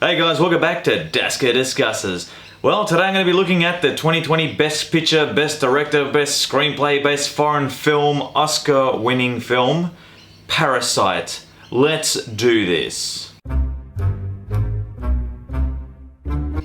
Hey guys, welcome back to Dasker Discusses. Well, today I'm going to be looking at the 2020 Best Picture, Best Director, Best Screenplay, Best Foreign Film, Oscar-winning film, Parasite. Let's do this.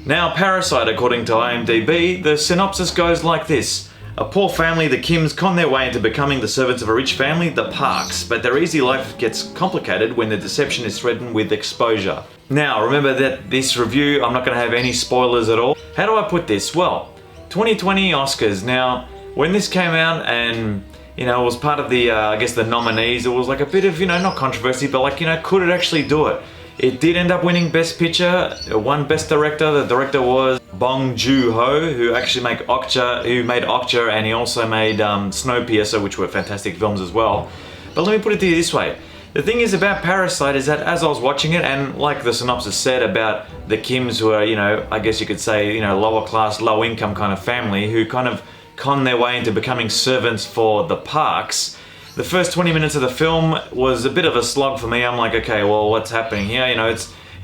Now, Parasite, according to IMDb, the synopsis goes like this. A poor family, the Kims, con their way into becoming the servants of a rich family, the Parks, but their easy life gets complicated when the deception is threatened with exposure. Now, remember that this review, I'm not going to have any spoilers at all. How do I put this? Well, 2020 Oscars. Now, when this came out and, it was part of the, the nominees, it was like a bit of, not controversy, but could it actually do it? It did end up winning Best Picture, it won Best Director. The director was Bong Joon-ho, who actually made Okja, and he also made Snowpiercer, which were fantastic films as well. But let me put it to you this way. The thing is about Parasite is that as I was watching it, and like the synopsis said about the Kims who are, I guess you could say, lower class, low income kind of family who kind of con their way into becoming servants for the Parks. The first 20 minutes of the film was a bit of a slog for me. I'm like, okay, well, what's happening here?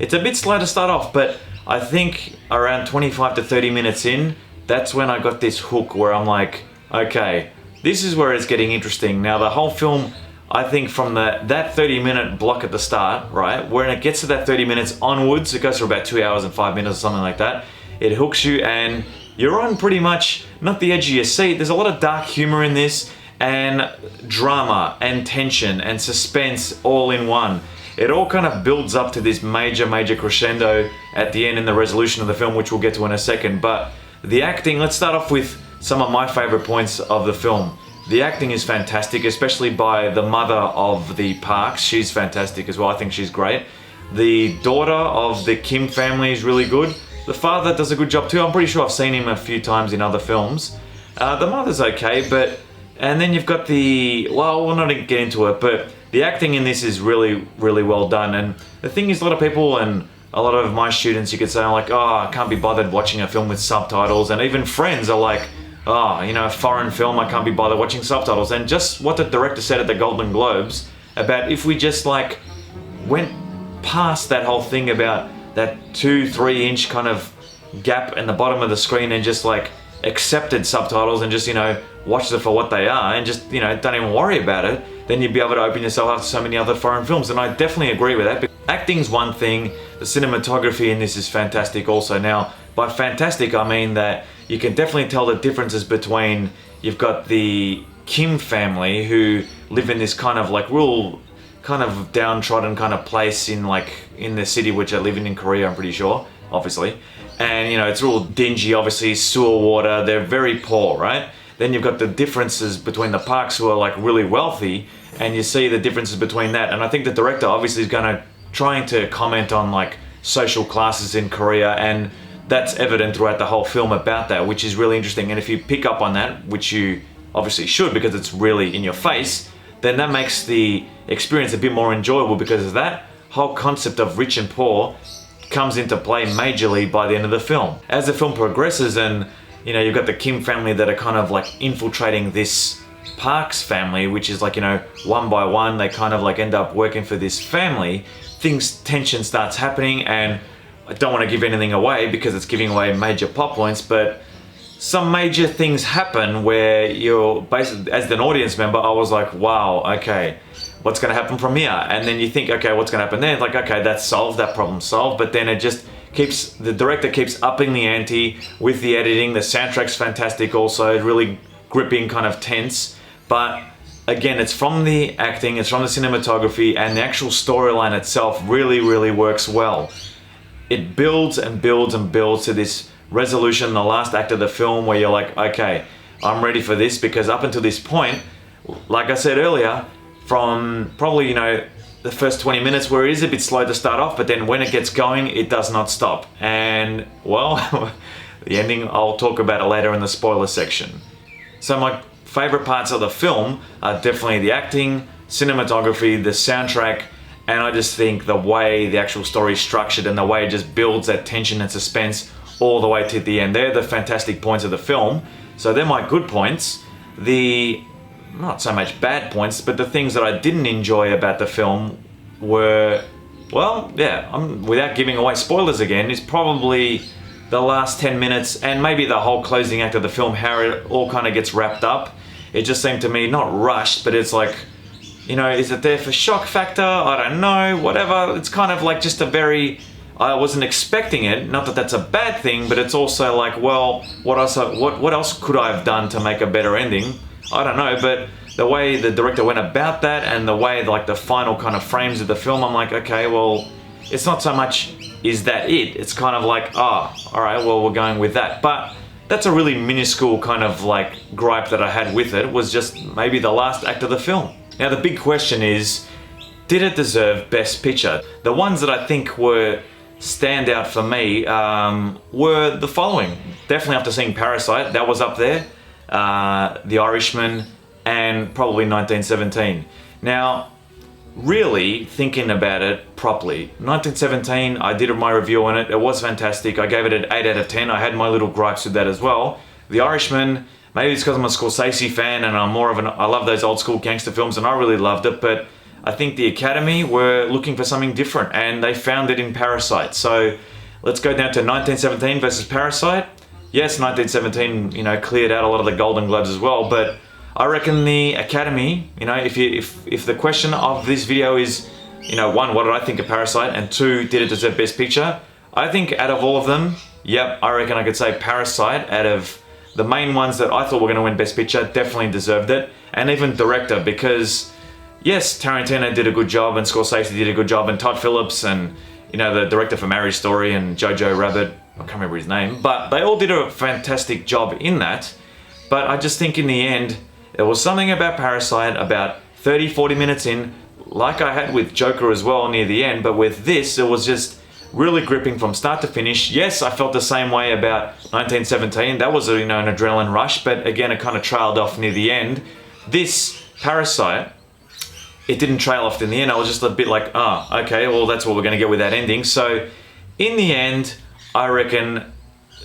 It's a bit slow to start off, but I think around 25 to 30 minutes in, that's when I got this hook where I'm like, okay, this is where it's getting interesting. Now, the whole film, I think from that 30-minute block at the start, right, when it gets to that 30 minutes onwards, it goes for about 2 hours and 5 minutes or something like that, it hooks you and you're on pretty much, not the edge of your seat. There's a lot of dark humor in this, and drama and tension and suspense all in one. It all kind of builds up to this major crescendo at the end in the resolution of the film, which we'll get to in a second. But the acting, let's start off with some of my favorite points of the film. The acting is fantastic, especially by the mother of the Parks. She's fantastic as well. I think she's great. The daughter of the Kim family is really good. The father does a good job too. I'm pretty sure I've seen him a few times in other films. The mother's okay, but... And then you've got we'll not get into it, but the acting in this is really, really well done. And the thing is, a lot of people and a lot of my students, you could say, are like, oh, I can't be bothered watching a film with subtitles. And even friends are like, oh, a foreign film, I can't be bothered watching subtitles. And just what the director said at the Golden Globes about if we just went past that whole thing about that 2-3 inch kind of gap in the bottom of the screen and just accepted subtitles and just, watch it for what they are and just, don't even worry about it, then you'd be able to open yourself up to so many other foreign films. And I definitely agree with that. But acting's one thing, the cinematography in this is fantastic also. Now, by fantastic, I mean that you can definitely tell the differences between, you've got the Kim family who live in this kind of real kind of downtrodden kind of place in the city which I live in Korea, I'm pretty sure, obviously. And it's real dingy, obviously, sewer water, they're very poor, right? Then you've got the differences between the Parks who are really wealthy, and you see the differences between that. And I think the director obviously is trying to comment on social classes in Korea, and that's evident throughout the whole film about that, which is really interesting. And if you pick up on that, which you obviously should because it's really in your face, then that makes the experience a bit more enjoyable, because that whole concept of rich and poor comes into play majorly by the end of the film. As the film progresses and you've got the Kim family that are kind of infiltrating this Parks family, which is one by one, they kind of end up working for this family. Tension starts happening, and I don't want to give anything away because it's giving away major plot points, but some major things happen where you're basically, as an audience member, I was like, wow, okay, what's going to happen from here? And then you think, okay, what's going to happen there? It's okay, that's solved, that problem's solved, but then it just the director keeps upping the ante with the editing. The soundtrack's fantastic also, really gripping, kind of tense. But again, it's from the acting, it's from the cinematography, and the actual storyline itself really, really works well. It builds and builds and builds to this resolution in the last act of the film where you're like, okay, I'm ready for this, because up until this point, like I said earlier, from probably, the first 20 minutes where it is a bit slow to start off, but then when it gets going, it does not stop. And, well, the ending, I'll talk about it later in the spoiler section. So my favorite parts of the film are definitely the acting, cinematography, the soundtrack, and I just think the way the actual story is structured and the way it just builds that tension and suspense all the way to the end. They're the fantastic points of the film. So they're my good points. Not so much bad points, but the things that I didn't enjoy about the film were well, yeah, without giving away spoilers again, is probably the last 10 minutes and maybe the whole closing act of the film, how it all kind of gets wrapped up. It just seemed to me not rushed, but it's like, you know, is it there for shock factor? I don't know, whatever. It's kind of like just a very, I wasn't expecting it. Not that that's a bad thing, but it's also like, well, what else could I have done to make a better ending? I don't know, but the way the director went about that and the way like the final kind of frames of the film, I'm like, okay, well, it's not so much is that it? It's kind of like, all right, well, we're going with that. But that's a really minuscule kind of like gripe that I had with it, was just maybe the last act of the film. Now the big question is, did it deserve Best Picture? The ones that I think were stand out for me were the following. Definitely after seeing Parasite, that was up there. The Irishman, and probably 1917. Now, really thinking about it properly, 1917, I did my review on it. It was fantastic. I gave it an 8 out of 10. I had my little gripes with that as well. The Irishman, maybe it's because I'm a Scorsese fan and I love those old school gangster films and I really loved it, but I think the Academy were looking for something different and they found it in Parasite. So let's go down to 1917 versus Parasite. Yes, 1917, you know, cleared out a lot of the Golden Globes as well, but I reckon the Academy, you know, if the question of this video is, you know, one, what did I think of Parasite, and two, did it deserve Best Picture? I think out of all of them, yep, I reckon I could say Parasite, out of the main ones that I thought were going to win Best Picture, definitely deserved it, and even Director, because yes, Tarantino did a good job, and Scorsese did a good job, and Todd Phillips, and, you know, the director for Marriage Story, and Jojo Rabbit, I can't remember his name, but they all did a fantastic job in that. But I just think in the end, there was something about Parasite about 30-40 minutes in, like I had with Joker as well near the end, but with this, it was just really gripping from start to finish. Yes, I felt the same way about 1917. That was, you know, an adrenaline rush, but again, it kind of trailed off near the end. This Parasite, it didn't trail off in the end. I was just a bit like, okay, well, that's what we're going to get with that ending. So in the end, I reckon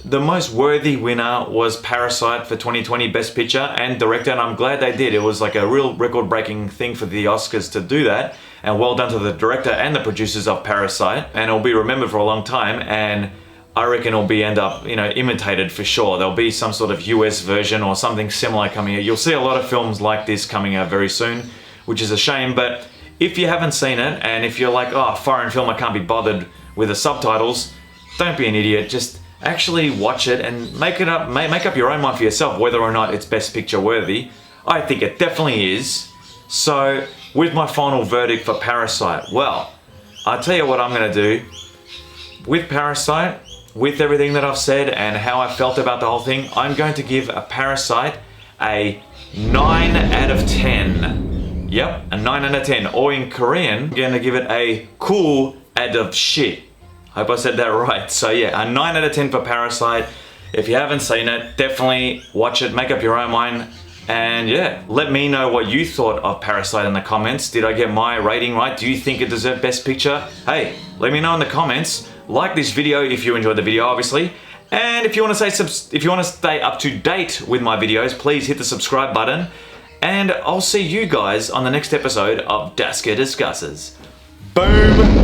the most worthy winner was Parasite for 2020 Best Picture and Director, and I'm glad they did. It was like a real record-breaking thing for the Oscars to do that, and well done to the director and the producers of Parasite, and it'll be remembered for a long time, and I reckon it'll be end up, you know, imitated for sure. There'll be some sort of US version or something similar coming out. You'll see a lot of films like this coming out very soon, which is a shame, but if you haven't seen it, and if you're like, foreign film, I can't be bothered with the subtitles, don't be an idiot, just actually watch it and make up your own mind for yourself whether or not it's Best Picture worthy. I think it definitely is. So, with my final verdict for Parasite, well, I'll tell you what I'm going to do. With Parasite, with everything that I've said and how I felt about the whole thing, I'm going to give a Parasite a 9 out of 10. Yep, a 9 out of 10. Or in Korean, I'm going to give it a cool out of shit. Hope I said that right. So yeah, a 9 out of 10 for Parasite. If you haven't seen it, definitely watch it, make up your own mind. And yeah, let me know what you thought of Parasite in the comments. Did I get my rating right? Do you think it deserved Best Picture? Hey, let me know in the comments. Like this video if you enjoyed the video, obviously. And if you want to stay up to date with my videos, please hit the subscribe button. And I'll see you guys on the next episode of Dasker Discusses. Boom!